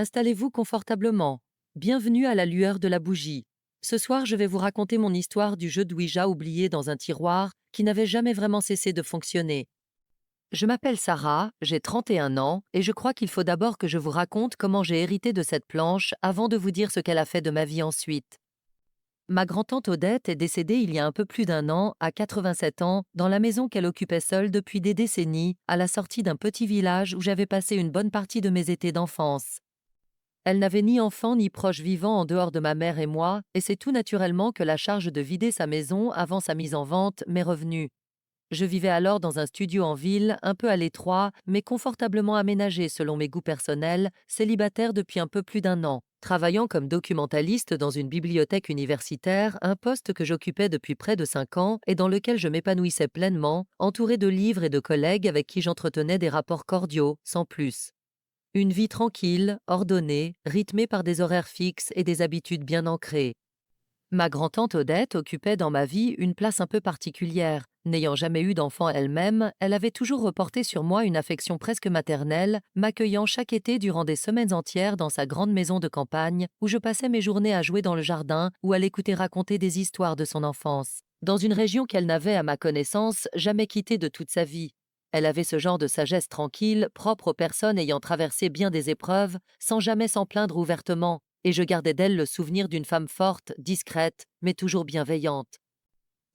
Installez-vous confortablement. Bienvenue à la lueur de la bougie. Ce soir, je vais vous raconter mon histoire du jeu de Ouija oublié dans un tiroir qui n'avait jamais vraiment cessé de fonctionner. Je m'appelle Sarah, j'ai 31 ans, et je crois qu'il faut d'abord que je vous raconte comment j'ai hérité de cette planche avant de vous dire ce qu'elle a fait de ma vie ensuite. Ma grand-tante Odette est décédée il y a un peu plus d'un an, à 87 ans, dans la maison qu'elle occupait seule depuis des décennies, à la sortie d'un petit village où j'avais passé une bonne partie de mes étés d'enfance. Elle n'avait ni enfant ni proche vivant en dehors de ma mère et moi, et c'est tout naturellement que la charge de vider sa maison avant sa mise en vente m'est revenue. Je vivais alors dans un studio en ville, un peu à l'étroit, mais confortablement aménagé selon mes goûts personnels, célibataire depuis un peu plus d'un an, travaillant comme documentaliste dans une bibliothèque universitaire, un poste que j'occupais depuis près de 5 ans et dans lequel je m'épanouissais pleinement, entouré de livres et de collègues avec qui j'entretenais des rapports cordiaux, sans plus. Une vie tranquille, ordonnée, rythmée par des horaires fixes et des habitudes bien ancrées. Ma grand-tante Odette occupait dans ma vie une place un peu particulière. N'ayant jamais eu d'enfant elle-même, elle avait toujours reporté sur moi une affection presque maternelle, m'accueillant chaque été durant des semaines entières dans sa grande maison de campagne, où je passais mes journées à jouer dans le jardin ou à l'écouter raconter des histoires de son enfance. Dans une région qu'elle n'avait, à ma connaissance, jamais quittée de toute sa vie. Elle avait ce genre de sagesse tranquille, propre aux personnes ayant traversé bien des épreuves, sans jamais s'en plaindre ouvertement, et je gardais d'elle le souvenir d'une femme forte, discrète, mais toujours bienveillante.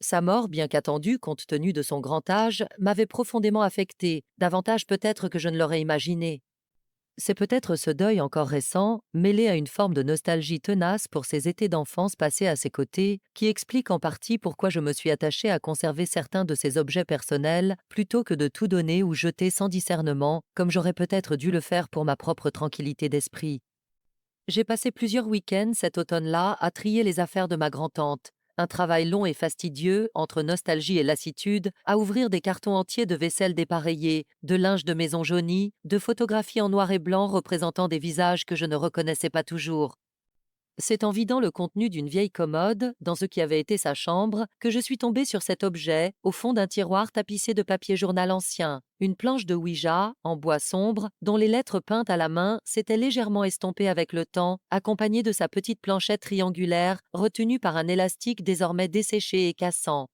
Sa mort, bien qu'attendue compte tenu de son grand âge, m'avait profondément affectée, davantage peut-être que je ne l'aurais imaginé. C'est peut-être ce deuil encore récent, mêlé à une forme de nostalgie tenace pour ces étés d'enfance passés à ses côtés, qui explique en partie pourquoi je me suis attachée à conserver certains de ces objets personnels plutôt que de tout donner ou jeter sans discernement, comme j'aurais peut-être dû le faire pour ma propre tranquillité d'esprit. J'ai passé plusieurs week-ends cet automne-là à trier les affaires de ma grand-tante. Un travail long et fastidieux, entre nostalgie et lassitude, à ouvrir des cartons entiers de vaisselle dépareillée, de linge de maison jauni, de photographies en noir et blanc représentant des visages que je ne reconnaissais pas toujours. C'est en vidant le contenu d'une vieille commode, dans ce qui avait été sa chambre, que je suis tombée sur cet objet, au fond d'un tiroir tapissé de papier journal ancien, une planche de Ouija, en bois sombre, dont les lettres peintes à la main s'étaient légèrement estompées avec le temps, accompagnée de sa petite planchette triangulaire, retenue par un élastique désormais desséché et cassant.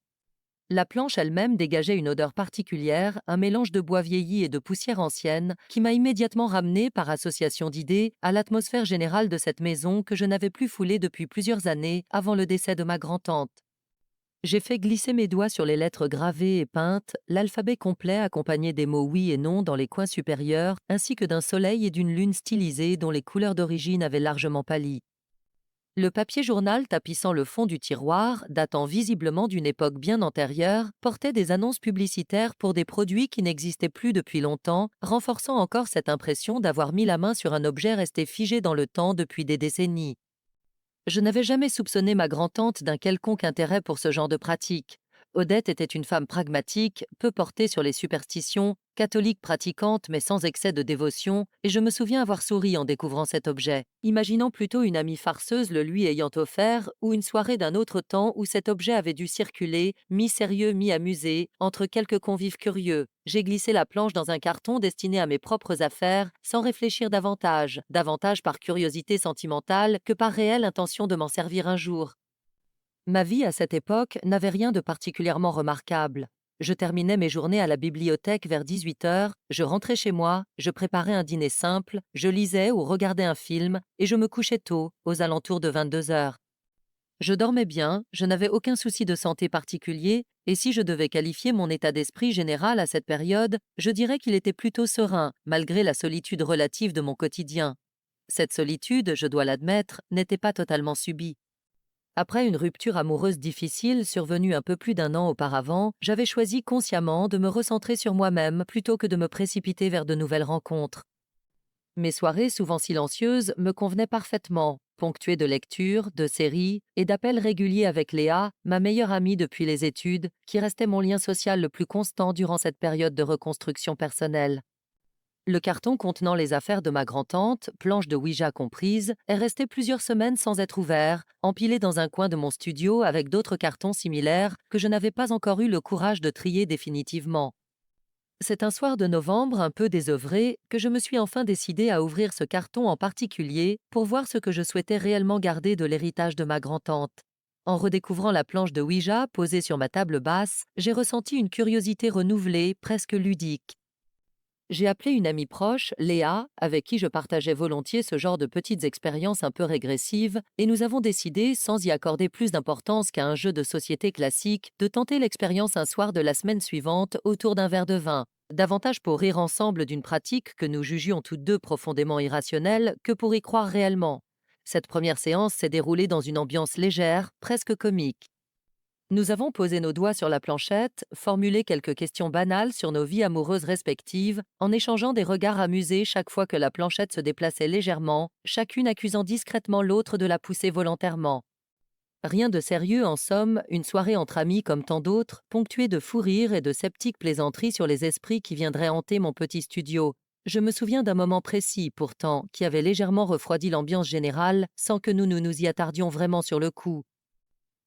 La planche elle-même dégageait une odeur particulière, un mélange de bois vieilli et de poussière ancienne, qui m'a immédiatement ramené, par association d'idées, à l'atmosphère générale de cette maison que je n'avais plus foulée depuis plusieurs années avant le décès de ma grand-tante. J'ai fait glisser mes doigts sur les lettres gravées et peintes, l'alphabet complet accompagné des mots oui et non dans les coins supérieurs, ainsi que d'un soleil et d'une lune stylisés dont les couleurs d'origine avaient largement pâli. Le papier journal tapissant le fond du tiroir, datant visiblement d'une époque bien antérieure, portait des annonces publicitaires pour des produits qui n'existaient plus depuis longtemps, renforçant encore cette impression d'avoir mis la main sur un objet resté figé dans le temps depuis des décennies. Je n'avais jamais soupçonné ma grand-tante d'un quelconque intérêt pour ce genre de pratique. Odette était une femme pragmatique, peu portée sur les superstitions, catholique pratiquante mais sans excès de dévotion, et je me souviens avoir souri en découvrant cet objet, imaginant plutôt une amie farceuse le lui ayant offert, ou une soirée d'un autre temps où cet objet avait dû circuler, mi-sérieux, mi-amusé, entre quelques convives curieux. J'ai glissé la planche dans un carton destiné à mes propres affaires, sans réfléchir davantage par curiosité sentimentale que par réelle intention de m'en servir un jour. Ma vie à cette époque n'avait rien de particulièrement remarquable. Je terminais mes journées à la bibliothèque vers 18 heures, je rentrais chez moi, je préparais un dîner simple, je lisais ou regardais un film, et je me couchais tôt, aux alentours de 22 heures. Je dormais bien, je n'avais aucun souci de santé particulier, et si je devais qualifier mon état d'esprit général à cette période, je dirais qu'il était plutôt serein, malgré la solitude relative de mon quotidien. Cette solitude, je dois l'admettre, n'était pas totalement subie. Après une rupture amoureuse difficile survenue un peu plus d'un an auparavant, j'avais choisi consciemment de me recentrer sur moi-même plutôt que de me précipiter vers de nouvelles rencontres. Mes soirées, souvent silencieuses, me convenaient parfaitement, ponctuées de lectures, de séries et d'appels réguliers avec Léa, ma meilleure amie depuis les études, qui restait mon lien social le plus constant durant cette période de reconstruction personnelle. Le carton contenant les affaires de ma grand-tante, planche de Ouija comprise, est resté plusieurs semaines sans être ouvert, empilé dans un coin de mon studio avec d'autres cartons similaires que je n'avais pas encore eu le courage de trier définitivement. C'est un soir de novembre un peu désœuvré que je me suis enfin décidée à ouvrir ce carton en particulier pour voir ce que je souhaitais réellement garder de l'héritage de ma grand-tante. En redécouvrant la planche de Ouija posée sur ma table basse, j'ai ressenti une curiosité renouvelée, presque ludique. J'ai appelé une amie proche, Léa, avec qui je partageais volontiers ce genre de petites expériences un peu régressives, et nous avons décidé, sans y accorder plus d'importance qu'à un jeu de société classique, de tenter l'expérience un soir de la semaine suivante autour d'un verre de vin, davantage pour rire ensemble d'une pratique que nous jugions toutes deux profondément irrationnelle que pour y croire réellement. Cette première séance s'est déroulée dans une ambiance légère, presque comique. Nous avons posé nos doigts sur la planchette, formulé quelques questions banales sur nos vies amoureuses respectives, en échangeant des regards amusés chaque fois que la planchette se déplaçait légèrement, chacune accusant discrètement l'autre de la pousser volontairement. Rien de sérieux, en somme, une soirée entre amis comme tant d'autres, ponctuée de fous rires et de sceptiques plaisanteries sur les esprits qui viendraient hanter mon petit studio. Je me souviens d'un moment précis, pourtant, qui avait légèrement refroidi l'ambiance générale, sans que nous nous y attardions vraiment sur le coup.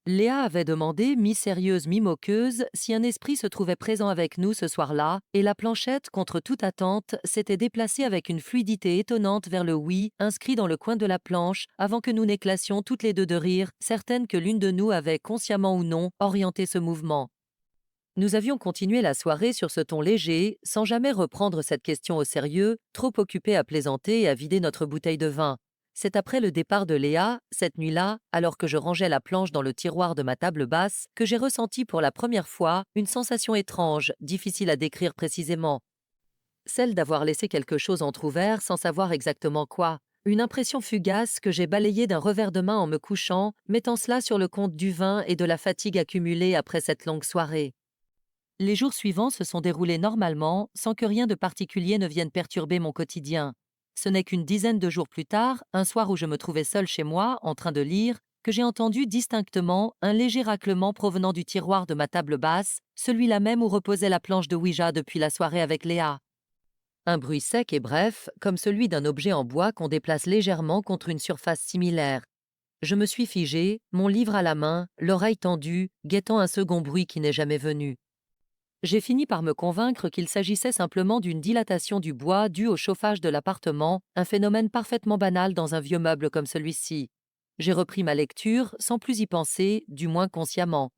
Léa avait demandé, mi-sérieuse, mi-moqueuse, si un esprit se trouvait présent avec nous ce soir-là, et la planchette, contre toute attente, s'était déplacée avec une fluidité étonnante vers le oui, inscrit dans le coin de la planche, avant que nous n'éclations toutes les deux de rire, certaines que l'une de nous avait, consciemment ou non, orienté ce mouvement. Nous avions continué la soirée sur ce ton léger, sans jamais reprendre cette question au sérieux, trop occupés à plaisanter et à vider notre bouteille de vin. C'est après le départ de Léa, cette nuit-là, alors que je rangeais la planche dans le tiroir de ma table basse, que j'ai ressenti pour la première fois une sensation étrange, difficile à décrire précisément. Celle d'avoir laissé quelque chose entrouvert sans savoir exactement quoi. Une impression fugace que j'ai balayée d'un revers de main en me couchant, mettant cela sur le compte du vin et de la fatigue accumulée après cette longue soirée. Les jours suivants se sont déroulés normalement, sans que rien de particulier ne vienne perturber mon quotidien. Ce n'est qu'une dizaine de jours plus tard, un soir où je me trouvais seule chez moi, en train de lire, que j'ai entendu distinctement un léger raclement provenant du tiroir de ma table basse, celui-là même où reposait la planche de Ouija depuis la soirée avec Léa. Un bruit sec et bref, comme celui d'un objet en bois qu'on déplace légèrement contre une surface similaire. Je me suis figée, mon livre à la main, l'oreille tendue, guettant un second bruit qui n'est jamais venu. J'ai fini par me convaincre qu'il s'agissait simplement d'une dilatation du bois due au chauffage de l'appartement, un phénomène parfaitement banal dans un vieux meuble comme celui-ci. J'ai repris ma lecture sans plus y penser, du moins consciemment.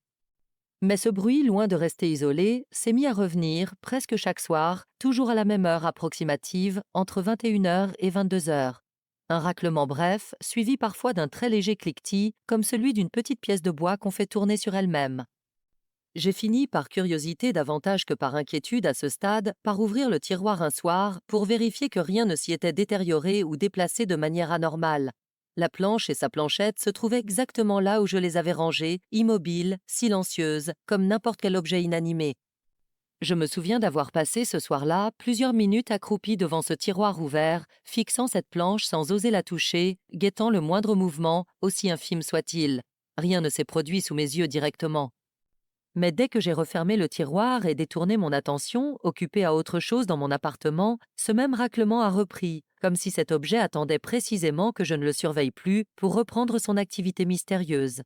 Mais ce bruit, loin de rester isolé, s'est mis à revenir, presque chaque soir, toujours à la même heure approximative, entre 21h et 22h. Un raclement bref, suivi parfois d'un très léger cliquetis, comme celui d'une petite pièce de bois qu'on fait tourner sur elle-même. J'ai fini, par curiosité davantage que par inquiétude à ce stade, par ouvrir le tiroir un soir pour vérifier que rien ne s'y était détérioré ou déplacé de manière anormale. La planche et sa planchette se trouvaient exactement là où je les avais rangées, immobiles, silencieuses, comme n'importe quel objet inanimé. Je me souviens d'avoir passé ce soir-là plusieurs minutes accroupi devant ce tiroir ouvert, fixant cette planche sans oser la toucher, guettant le moindre mouvement, aussi infime soit-il. Rien ne s'est produit sous mes yeux directement. Mais dès que j'ai refermé le tiroir et détourné mon attention, occupée à autre chose dans mon appartement, ce même raclement a repris, comme si cet objet attendait précisément que je ne le surveille plus pour reprendre son activité mystérieuse.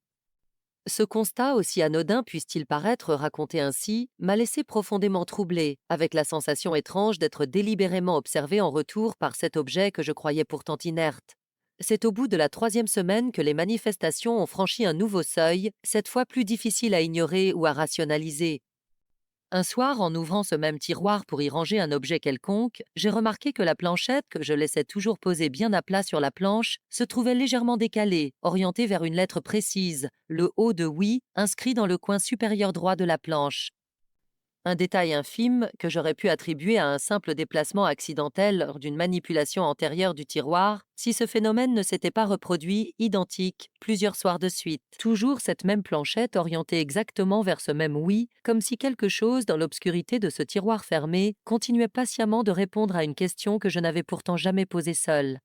Ce constat, aussi anodin puisse-t-il paraître raconté ainsi, m'a laissé profondément troublée, avec la sensation étrange d'être délibérément observée en retour par cet objet que je croyais pourtant inerte. C'est au bout de la troisième semaine que les manifestations ont franchi un nouveau seuil, cette fois plus difficile à ignorer ou à rationaliser. Un soir, en ouvrant ce même tiroir pour y ranger un objet quelconque, j'ai remarqué que la planchette, que je laissais toujours posée bien à plat sur la planche, se trouvait légèrement décalée, orientée vers une lettre précise, le O de oui, inscrit dans le coin supérieur droit de la planche. Un détail infime que j'aurais pu attribuer à un simple déplacement accidentel lors d'une manipulation antérieure du tiroir, si ce phénomène ne s'était pas reproduit, identique, plusieurs soirs de suite. Toujours cette même planchette orientée exactement vers ce même oui, comme si quelque chose dans l'obscurité de ce tiroir fermé continuait patiemment de répondre à une question que je n'avais pourtant jamais posée seule.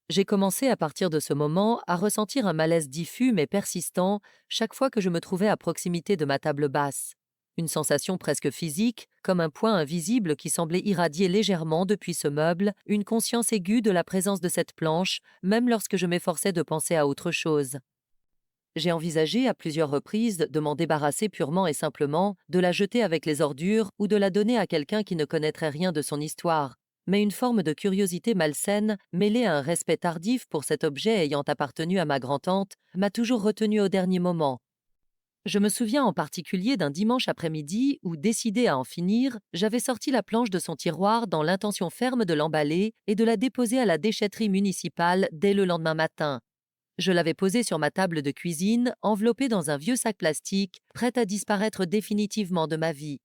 J'ai commencé à partir de ce moment à ressentir un malaise diffus mais persistant chaque fois que je me trouvais à proximité de ma table basse. Une sensation presque physique, comme un point invisible qui semblait irradier légèrement depuis ce meuble, une conscience aiguë de la présence de cette planche, même lorsque je m'efforçais de penser à autre chose. J'ai envisagé à plusieurs reprises de m'en débarrasser purement et simplement, de la jeter avec les ordures ou de la donner à quelqu'un qui ne connaîtrait rien de son histoire. Mais une forme de curiosité malsaine, mêlée à un respect tardif pour cet objet ayant appartenu à ma grand-tante, m'a toujours retenu au dernier moment. Je me souviens en particulier d'un dimanche après-midi où, décidé à en finir, j'avais sorti la planche de son tiroir dans l'intention ferme de l'emballer et de la déposer à la déchetterie municipale dès le lendemain matin. Je l'avais posée sur ma table de cuisine, enveloppée dans un vieux sac plastique, prête à disparaître définitivement de ma vie.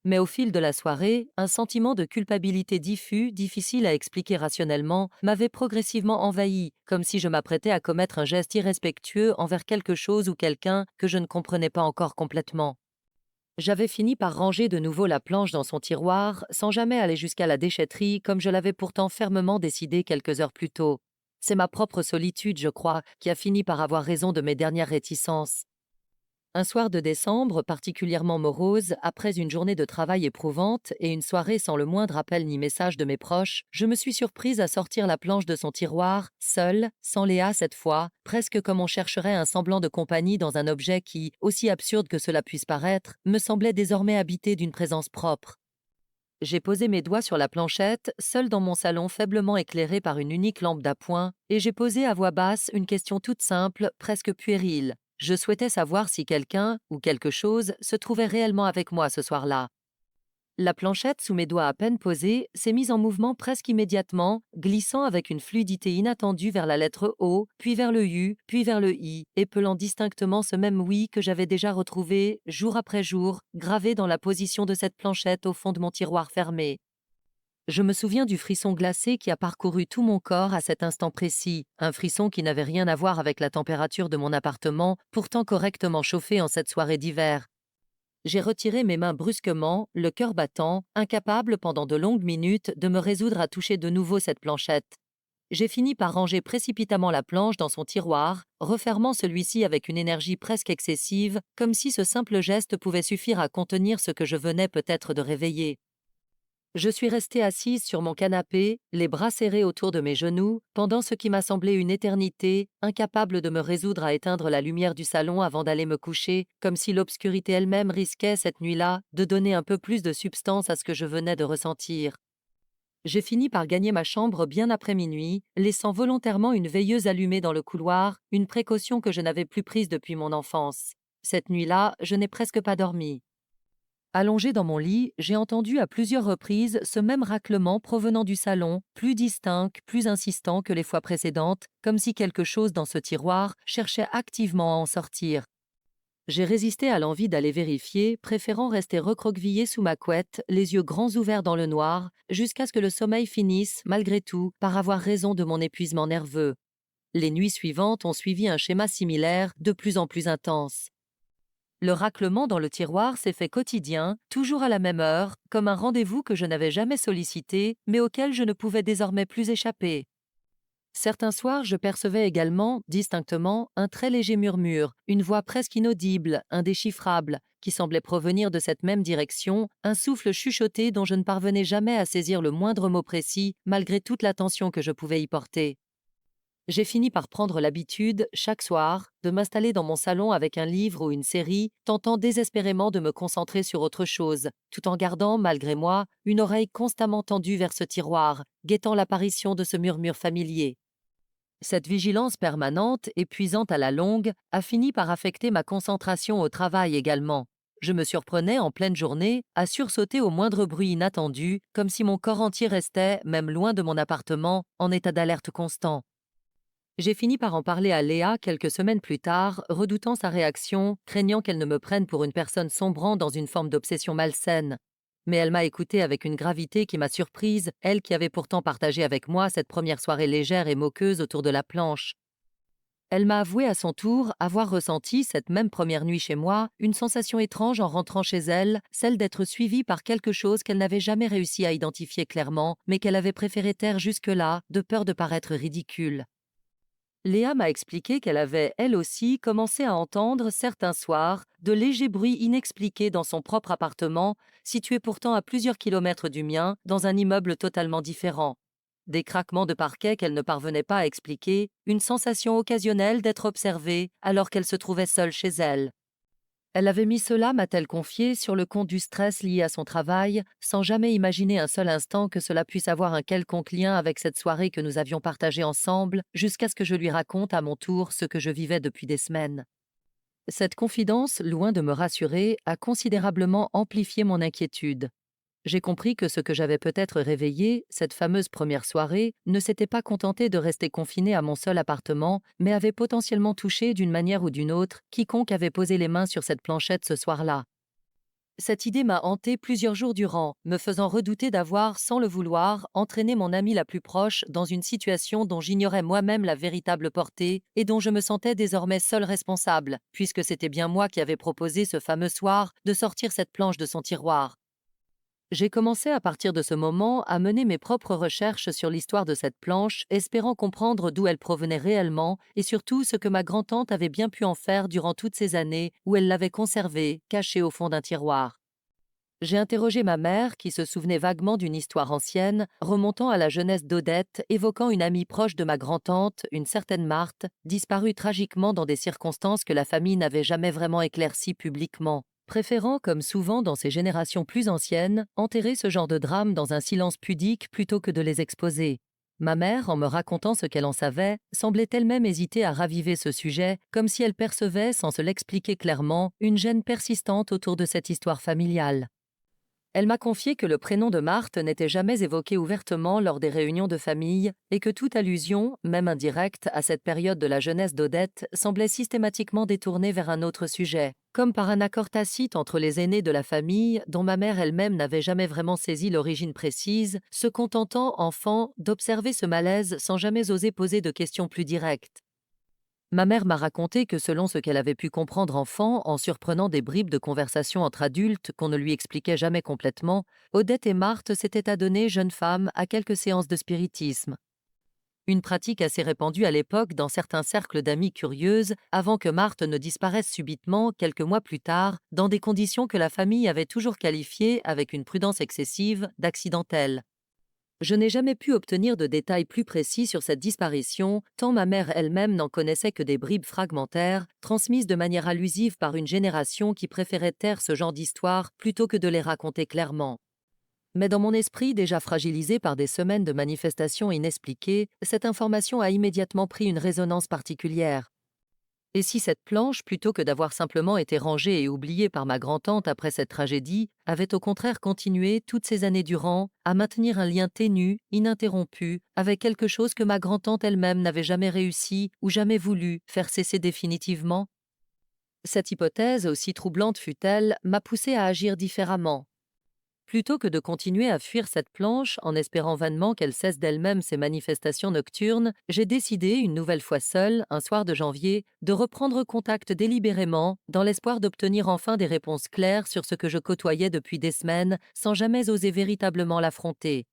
Mais au fil de la soirée, un sentiment de culpabilité diffus, difficile à expliquer rationnellement, m'avait progressivement envahi, comme si je m'apprêtais à commettre un geste irrespectueux envers quelque chose ou quelqu'un que je ne comprenais pas encore complètement. J'avais fini par ranger de nouveau la planche dans son tiroir, sans jamais aller jusqu'à la déchetterie comme je l'avais pourtant fermement décidé quelques heures plus tôt. C'est ma propre solitude, je crois, qui a fini par avoir raison de mes dernières réticences. Un soir de décembre, particulièrement morose, après une journée de travail éprouvante et une soirée sans le moindre appel ni message de mes proches, je me suis surprise à sortir la planche de son tiroir, seule, sans Léa cette fois, presque comme on chercherait un semblant de compagnie dans un objet qui, aussi absurde que cela puisse paraître, me semblait désormais habité d'une présence propre. J'ai posé mes doigts sur la planchette, seule dans mon salon faiblement éclairé par une unique lampe d'appoint, et j'ai posé à voix basse une question toute simple, presque puérile. Je souhaitais savoir si quelqu'un, ou quelque chose, se trouvait réellement avec moi ce soir-là. La planchette, sous mes doigts à peine posés, s'est mise en mouvement presque immédiatement, glissant avec une fluidité inattendue vers la lettre O, puis vers le U, puis vers le I, épelant distinctement ce même oui que j'avais déjà retrouvé, jour après jour, gravé dans la position de cette planchette au fond de mon tiroir fermé. Je me souviens du frisson glacé qui a parcouru tout mon corps à cet instant précis, un frisson qui n'avait rien à voir avec la température de mon appartement, pourtant correctement chauffé en cette soirée d'hiver. J'ai retiré mes mains brusquement, le cœur battant, incapable pendant de longues minutes de me résoudre à toucher de nouveau cette planchette. J'ai fini par ranger précipitamment la planche dans son tiroir, refermant celui-ci avec une énergie presque excessive, comme si ce simple geste pouvait suffire à contenir ce que je venais peut-être de réveiller. Je suis restée assise sur mon canapé, les bras serrés autour de mes genoux, pendant ce qui m'a semblé une éternité, incapable de me résoudre à éteindre la lumière du salon avant d'aller me coucher, comme si l'obscurité elle-même risquait, cette nuit-là, de donner un peu plus de substance à ce que je venais de ressentir. J'ai fini par gagner ma chambre bien après minuit, laissant volontairement une veilleuse allumée dans le couloir, une précaution que je n'avais plus prise depuis mon enfance. Cette nuit-là, je n'ai presque pas dormi. Allongée dans mon lit, j'ai entendu à plusieurs reprises ce même raclement provenant du salon, plus distinct, plus insistant que les fois précédentes, comme si quelque chose dans ce tiroir cherchait activement à en sortir. J'ai résisté à l'envie d'aller vérifier, préférant rester recroquevillée sous ma couette, les yeux grands ouverts dans le noir, jusqu'à ce que le sommeil finisse, malgré tout, par avoir raison de mon épuisement nerveux. Les nuits suivantes ont suivi un schéma similaire, de plus en plus intense. Le raclement dans le tiroir s'est fait quotidien, toujours à la même heure, comme un rendez-vous que je n'avais jamais sollicité, mais auquel je ne pouvais désormais plus échapper. Certains soirs, je percevais également, distinctement, un très léger murmure, une voix presque inaudible, indéchiffrable, qui semblait provenir de cette même direction, un souffle chuchoté dont je ne parvenais jamais à saisir le moindre mot précis, malgré toute l'attention que je pouvais y porter. J'ai fini par prendre l'habitude, chaque soir, de m'installer dans mon salon avec un livre ou une série, tentant désespérément de me concentrer sur autre chose, tout en gardant, malgré moi, une oreille constamment tendue vers ce tiroir, guettant l'apparition de ce murmure familier. Cette vigilance permanente, épuisante à la longue, a fini par affecter ma concentration au travail également. Je me surprenais en pleine journée à sursauter au moindre bruit inattendu, comme si mon corps entier restait, même loin de mon appartement, en état d'alerte constant. J'ai fini par en parler à Léa quelques semaines plus tard, redoutant sa réaction, craignant qu'elle ne me prenne pour une personne sombrant dans une forme d'obsession malsaine. Mais elle m'a écoutée avec une gravité qui m'a surprise, elle qui avait pourtant partagé avec moi cette première soirée légère et moqueuse autour de la planche. Elle m'a avoué à son tour avoir ressenti, cette même première nuit chez moi, une sensation étrange en rentrant chez elle, celle d'être suivie par quelque chose qu'elle n'avait jamais réussi à identifier clairement, mais qu'elle avait préféré taire jusque-là, de peur de paraître ridicule. Léa m'a expliqué qu'elle avait, elle aussi, commencé à entendre, certains soirs, de légers bruits inexpliqués dans son propre appartement, situé pourtant à plusieurs kilomètres du mien, dans un immeuble totalement différent. des craquements de parquet qu'elle ne parvenait pas à expliquer, une sensation occasionnelle d'être observée alors qu'elle se trouvait seule chez elle. Elle avait mis cela, m'a-t-elle confié, sur le compte du stress lié à son travail, sans jamais imaginer un seul instant que cela puisse avoir un quelconque lien avec cette soirée que nous avions partagée ensemble, jusqu'à ce que je lui raconte à mon tour ce que je vivais depuis des semaines. Cette confidence, loin de me rassurer, a considérablement amplifié mon inquiétude. J'ai compris que ce que j'avais peut-être réveillé, cette fameuse première soirée, ne s'était pas contenté de rester confiné à mon seul appartement, mais avait potentiellement touché d'une manière ou d'une autre quiconque avait posé les mains sur cette planchette ce soir-là. Cette idée m'a hanté plusieurs jours durant, me faisant redouter d'avoir, sans le vouloir, entraîné mon amie la plus proche dans une situation dont j'ignorais moi-même la véritable portée et dont je me sentais désormais seule responsable, puisque c'était bien moi qui avais proposé ce fameux soir de sortir cette planche de son tiroir. J'ai commencé à partir de ce moment à mener mes propres recherches sur l'histoire de cette planche, espérant comprendre d'où elle provenait réellement et surtout ce que ma grand-tante avait bien pu en faire durant toutes ces années où elle l'avait conservée, cachée au fond d'un tiroir. J'ai interrogé ma mère, qui se souvenait vaguement d'une histoire ancienne, remontant à la jeunesse d'Odette, évoquant une amie proche de ma grand-tante, une certaine Marthe, disparue tragiquement dans des circonstances que la famille n'avait jamais vraiment éclaircies publiquement, préférant, comme souvent dans ces générations plus anciennes, enterrer ce genre de drame dans un silence pudique plutôt que de les exposer. Ma mère, en me racontant ce qu'elle en savait, semblait elle-même hésiter à raviver ce sujet, comme si elle percevait, sans se l'expliquer clairement, une gêne persistante autour de cette histoire familiale. Elle m'a confié que le prénom de Marthe n'était jamais évoqué ouvertement lors des réunions de famille et que toute allusion, même indirecte, à cette période de la jeunesse d'Odette semblait systématiquement détournée vers un autre sujet, comme par un accord tacite entre les aînés de la famille dont ma mère elle-même n'avait jamais vraiment saisi l'origine précise, se contentant, enfant, d'observer ce malaise sans jamais oser poser de questions plus directes. Ma mère m'a raconté que selon ce qu'elle avait pu comprendre enfant, en surprenant des bribes de conversation entre adultes qu'on ne lui expliquait jamais complètement, Odette et Marthe s'étaient adonnées, jeunes femmes, à quelques séances de spiritisme. Une pratique assez répandue à l'époque dans certains cercles d'amies curieuses, avant que Marthe ne disparaisse subitement, quelques mois plus tard, dans des conditions que la famille avait toujours qualifiées, avec une prudence excessive, d'accidentelles. Je n'ai jamais pu obtenir de détails plus précis sur cette disparition, tant ma mère elle-même n'en connaissait que des bribes fragmentaires, transmises de manière allusive par une génération qui préférait taire ce genre d'histoires plutôt que de les raconter clairement. Mais dans mon esprit, déjà fragilisé par des semaines de manifestations inexpliquées, cette information a immédiatement pris une résonance particulière. Et si cette planche, plutôt que d'avoir simplement été rangée et oubliée par ma grand-tante après cette tragédie, avait au contraire continué, toutes ces années durant, à maintenir un lien ténu, ininterrompu, avec quelque chose que ma grand-tante elle-même n'avait jamais réussi ou jamais voulu faire cesser définitivement? Cette hypothèse, aussi troublante fût-elle, m'a poussé à agir différemment. Plutôt que de continuer à fuir cette planche en espérant vainement qu'elle cesse d'elle-même ses manifestations nocturnes, j'ai décidé, une nouvelle fois seule, un soir de janvier, de reprendre contact délibérément, dans l'espoir d'obtenir enfin des réponses claires sur ce que je côtoyais depuis des semaines, sans jamais oser véritablement l'affronter.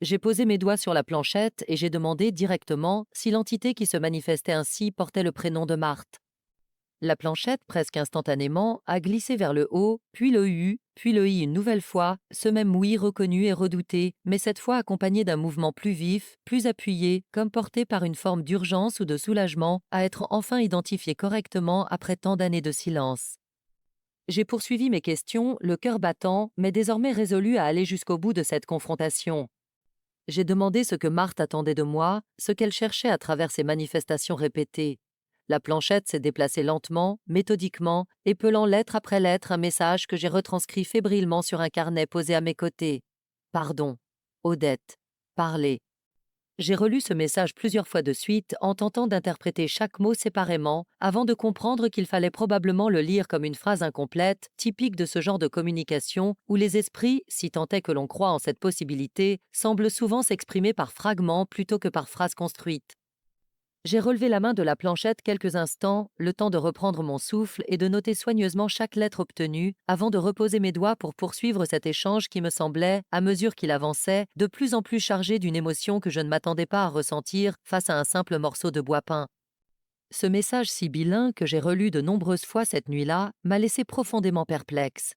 J'ai posé mes doigts sur la planchette et j'ai demandé directement si l'entité qui se manifestait ainsi portait le prénom de Marthe. La planchette, presque instantanément, a glissé vers le haut, puis le U, puis le I une nouvelle fois, ce même oui reconnu et redouté, mais cette fois accompagné d'un mouvement plus vif, plus appuyé, comme porté par une forme d'urgence ou de soulagement, à être enfin identifié correctement après tant d'années de silence. J'ai poursuivi mes questions, le cœur battant, mais désormais résolu à aller jusqu'au bout de cette confrontation. J'ai demandé ce que Marthe attendait de moi, ce qu'elle cherchait à travers ces manifestations répétées. La planchette s'est déplacée lentement, méthodiquement, épelant lettre après lettre un message que j'ai retranscrit fébrilement sur un carnet posé à mes côtés. Pardon. Odette. Parlez. J'ai relu ce message plusieurs fois de suite en tentant d'interpréter chaque mot séparément avant de comprendre qu'il fallait probablement le lire comme une phrase incomplète, typique de ce genre de communication où les esprits, si tant est que l'on croit en cette possibilité, semblent souvent s'exprimer par fragments plutôt que par phrases construites. J'ai relevé la main de la planchette quelques instants, le temps de reprendre mon souffle et de noter soigneusement chaque lettre obtenue, avant de reposer mes doigts pour poursuivre cet échange qui me semblait, à mesure qu'il avançait, de plus en plus chargé d'une émotion que je ne m'attendais pas à ressentir face à un simple morceau de bois peint. Ce message sibyllin, que j'ai relu de nombreuses fois cette nuit-là, m'a laissé profondément perplexe.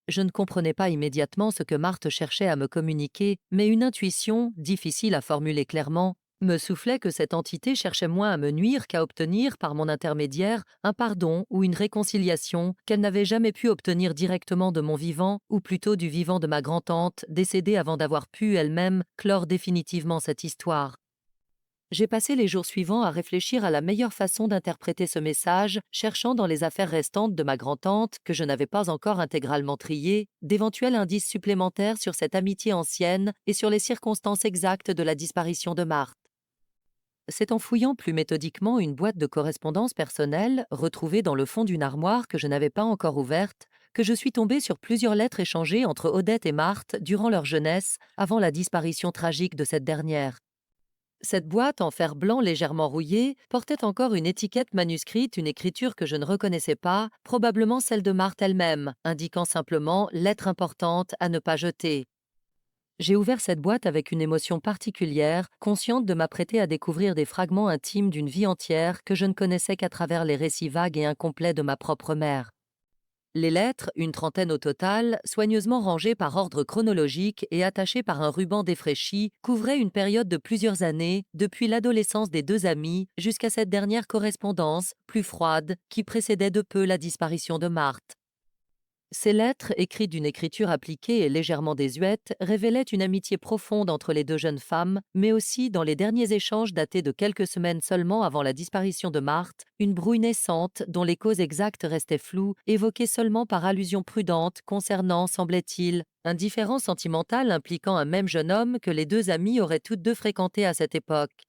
Je ne comprenais pas immédiatement ce que Marthe cherchait à me communiquer, mais une intuition, difficile à formuler clairement, me soufflait que cette entité cherchait moins à me nuire qu'à obtenir, par mon intermédiaire, un pardon ou une réconciliation qu'elle n'avait jamais pu obtenir directement de mon vivant, ou plutôt du vivant de ma grand-tante, décédée avant d'avoir pu elle-même clore définitivement cette histoire. J'ai passé les jours suivants à réfléchir à la meilleure façon d'interpréter ce message, cherchant dans les affaires restantes de ma grand-tante, que je n'avais pas encore intégralement triées, d'éventuels indices supplémentaires sur cette amitié ancienne et sur les circonstances exactes de la disparition de Marthe. C'est en fouillant plus méthodiquement une boîte de correspondance personnelle, retrouvée dans le fond d'une armoire que je n'avais pas encore ouverte, que je suis tombée sur plusieurs lettres échangées entre Odette et Marthe durant leur jeunesse, avant la disparition tragique de cette dernière. Cette boîte en fer blanc légèrement rouillé portait encore une étiquette manuscrite, une écriture que je ne reconnaissais pas, probablement celle de Marthe elle-même, indiquant simplement «lettre importante à ne pas jeter». J'ai ouvert cette boîte avec une émotion particulière, consciente de m'apprêter à découvrir des fragments intimes d'une vie entière que je ne connaissais qu'à travers les récits vagues et incomplets de ma propre mère. Les lettres, une trentaine au total, soigneusement rangées par ordre chronologique et attachées par un ruban défraîchi, couvraient une période de plusieurs années, depuis l'adolescence des deux amies jusqu'à cette dernière correspondance, plus froide, qui précédait de peu la disparition de Marthe. Ces lettres, écrites d'une écriture appliquée et légèrement désuète, révélaient une amitié profonde entre les deux jeunes femmes, mais aussi, dans les derniers échanges datés de quelques semaines seulement avant la disparition de Marthe, une brouille naissante dont les causes exactes restaient floues, évoquée seulement par allusion prudente concernant, semblait-il, un différend sentimental impliquant un même jeune homme que les deux amies auraient toutes deux fréquenté à cette époque.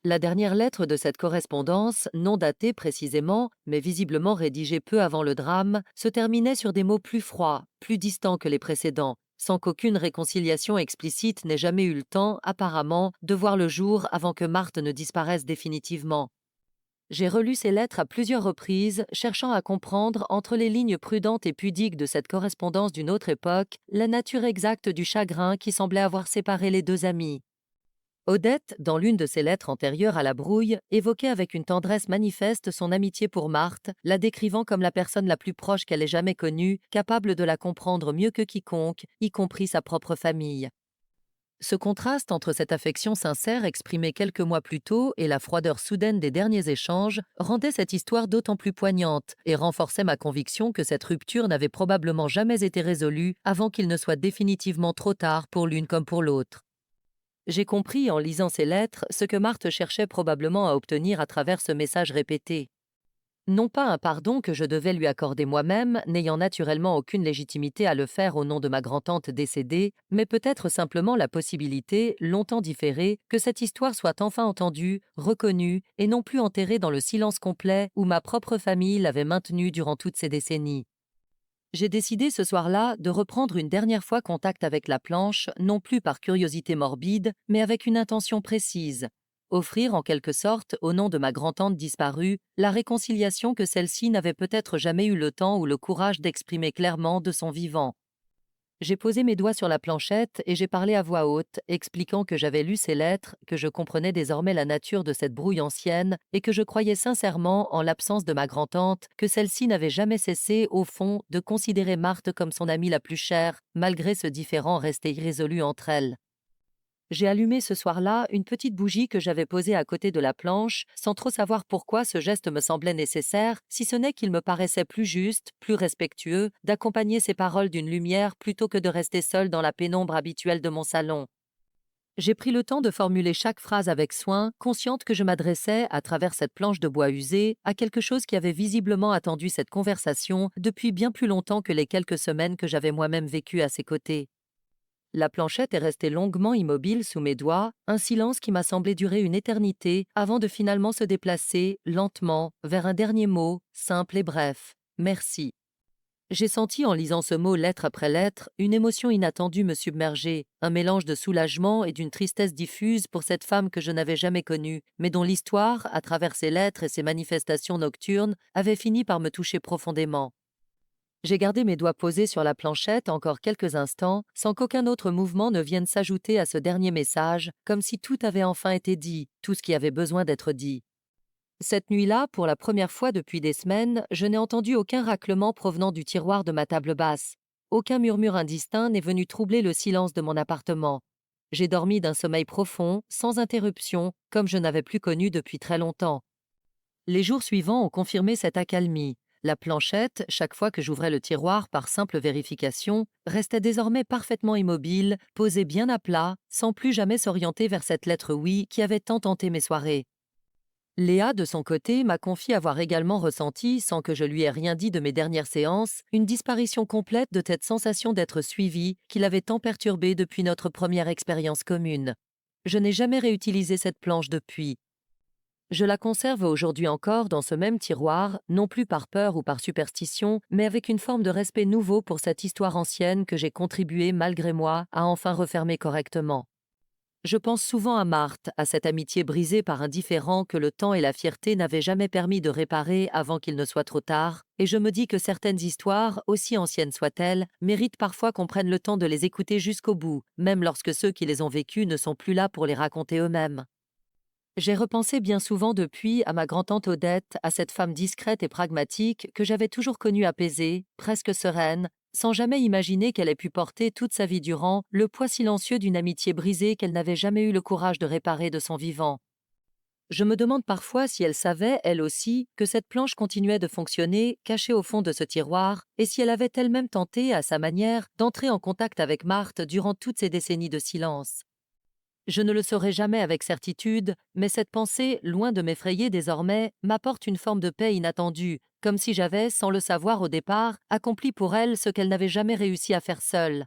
La dernière lettre de cette correspondance, non datée précisément, mais visiblement rédigée peu avant le drame, se terminait sur des mots plus froids, plus distants que les précédents, sans qu'aucune réconciliation explicite n'ait jamais eu le temps, apparemment, de voir le jour avant que Marthe ne disparaisse définitivement. J'ai relu ces lettres à plusieurs reprises, cherchant à comprendre, entre les lignes prudentes et pudiques de cette correspondance d'une autre époque, la nature exacte du chagrin qui semblait avoir séparé les deux amies. Odette, dans l'une de ses lettres antérieures à la brouille, évoquait avec une tendresse manifeste son amitié pour Marthe, la décrivant comme la personne la plus proche qu'elle ait jamais connue, capable de la comprendre mieux que quiconque, y compris sa propre famille. Ce contraste entre cette affection sincère exprimée quelques mois plus tôt et la froideur soudaine des derniers échanges rendait cette histoire d'autant plus poignante et renforçait ma conviction que cette rupture n'avait probablement jamais été résolue avant qu'il ne soit définitivement trop tard pour l'une comme pour l'autre. J'ai compris, en lisant ces lettres, ce que Marthe cherchait probablement à obtenir à travers ce message répété. Non pas un pardon que je devais lui accorder moi-même, n'ayant naturellement aucune légitimité à le faire au nom de ma grand-tante décédée, mais peut-être simplement la possibilité, longtemps différée, que cette histoire soit enfin entendue, reconnue, et non plus enterrée dans le silence complet où ma propre famille l'avait maintenue durant toutes ces décennies. J'ai décidé ce soir-là de reprendre une dernière fois contact avec la planche, non plus par curiosité morbide, mais avec une intention précise. Offrir en quelque sorte, au nom de ma grand-tante disparue, la réconciliation que celle-ci n'avait peut-être jamais eu le temps ou le courage d'exprimer clairement de son vivant. J'ai posé mes doigts sur la planchette et j'ai parlé à voix haute, expliquant que j'avais lu ces lettres, que je comprenais désormais la nature de cette brouille ancienne et que je croyais sincèrement, en l'absence de ma grand-tante, que celle-ci n'avait jamais cessé, au fond, de considérer Marthe comme son amie la plus chère, malgré ce différend resté irrésolu entre elles. J'ai allumé ce soir-là une petite bougie que j'avais posée à côté de la planche, sans trop savoir pourquoi ce geste me semblait nécessaire, si ce n'est qu'il me paraissait plus juste, plus respectueux, d'accompagner ces paroles d'une lumière plutôt que de rester seule dans la pénombre habituelle de mon salon. J'ai pris le temps de formuler chaque phrase avec soin, consciente que je m'adressais, à travers cette planche de bois usé, à quelque chose qui avait visiblement attendu cette conversation depuis bien plus longtemps que les quelques semaines que j'avais moi-même vécues à ses côtés. La planchette est restée longuement immobile sous mes doigts, un silence qui m'a semblé durer une éternité avant de finalement se déplacer, lentement, vers un dernier mot, simple et bref. Merci. J'ai senti, en lisant ce mot lettre après lettre, une émotion inattendue me submerger, un mélange de soulagement et d'une tristesse diffuse pour cette femme que je n'avais jamais connue, mais dont l'histoire, à travers ses lettres et ses manifestations nocturnes, avait fini par me toucher profondément. J'ai gardé mes doigts posés sur la planchette encore quelques instants, sans qu'aucun autre mouvement ne vienne s'ajouter à ce dernier message, comme si tout avait enfin été dit, tout ce qui avait besoin d'être dit. Cette nuit-là, pour la première fois depuis des semaines, je n'ai entendu aucun raclement provenant du tiroir de ma table basse. Aucun murmure indistinct n'est venu troubler le silence de mon appartement. J'ai dormi d'un sommeil profond, sans interruption, comme je n'avais plus connu depuis très longtemps. Les jours suivants ont confirmé cette accalmie. La planchette, chaque fois que j'ouvrais le tiroir par simple vérification, restait désormais parfaitement immobile, posée bien à plat, sans plus jamais s'orienter vers cette lettre oui qui avait tant hanté mes soirées. Léa, de son côté, m'a confié avoir également ressenti, sans que je lui ai rien dit de mes dernières séances, une disparition complète de cette sensation d'être suivie qui l'avait tant perturbée depuis notre première expérience commune. Je n'ai jamais réutilisé cette planche depuis. Je la conserve aujourd'hui encore dans ce même tiroir, non plus par peur ou par superstition, mais avec une forme de respect nouveau pour cette histoire ancienne que j'ai contribué, malgré moi, à enfin refermer correctement. Je pense souvent à Marthe, à cette amitié brisée par un différend que le temps et la fierté n'avaient jamais permis de réparer avant qu'il ne soit trop tard, et je me dis que certaines histoires, aussi anciennes soient-elles, méritent parfois qu'on prenne le temps de les écouter jusqu'au bout, même lorsque ceux qui les ont vécues ne sont plus là pour les raconter eux-mêmes. J'ai repensé bien souvent depuis à ma grand-tante Odette, à cette femme discrète et pragmatique que j'avais toujours connue apaisée, presque sereine, sans jamais imaginer qu'elle ait pu porter toute sa vie durant le poids silencieux d'une amitié brisée qu'elle n'avait jamais eu le courage de réparer de son vivant. Je me demande parfois si elle savait, elle aussi, que cette planche continuait de fonctionner, cachée au fond de ce tiroir, et si elle avait elle-même tenté, à sa manière, d'entrer en contact avec Marthe durant toutes ces décennies de silence. Je ne le saurai jamais avec certitude, mais cette pensée, loin de m'effrayer désormais, m'apporte une forme de paix inattendue, comme si j'avais, sans le savoir au départ, accompli pour elle ce qu'elle n'avait jamais réussi à faire seule.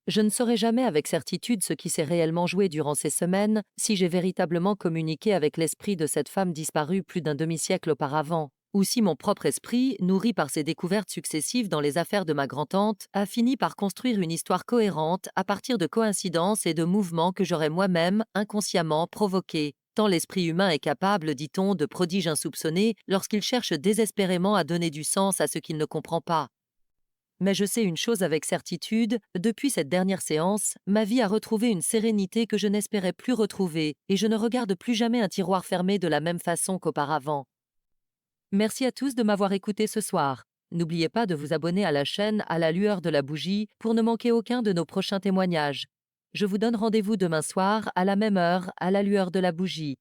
Je ne saurai jamais avec certitude ce qui s'est réellement joué durant ces semaines, si j'ai véritablement communiqué avec l'esprit de cette femme disparue plus d'un demi-siècle auparavant, ou si mon propre esprit, nourri par ces découvertes successives dans les affaires de ma grand-tante, a fini par construire une histoire cohérente à partir de coïncidences et de mouvements que j'aurais moi-même, inconsciemment, provoqués. Tant l'esprit humain est capable, dit-on, de prodiges insoupçonnés lorsqu'il cherche désespérément à donner du sens à ce qu'il ne comprend pas. Mais je sais une chose avec certitude, depuis cette dernière séance, ma vie a retrouvé une sérénité que je n'espérais plus retrouver, et je ne regarde plus jamais un tiroir fermé de la même façon qu'auparavant. Merci à tous de m'avoir écouté ce soir. N'oubliez pas de vous abonner à la chaîne à la lueur de la bougie pour ne manquer aucun de nos prochains témoignages. Je vous donne rendez-vous demain soir à la même heure à la lueur de la bougie.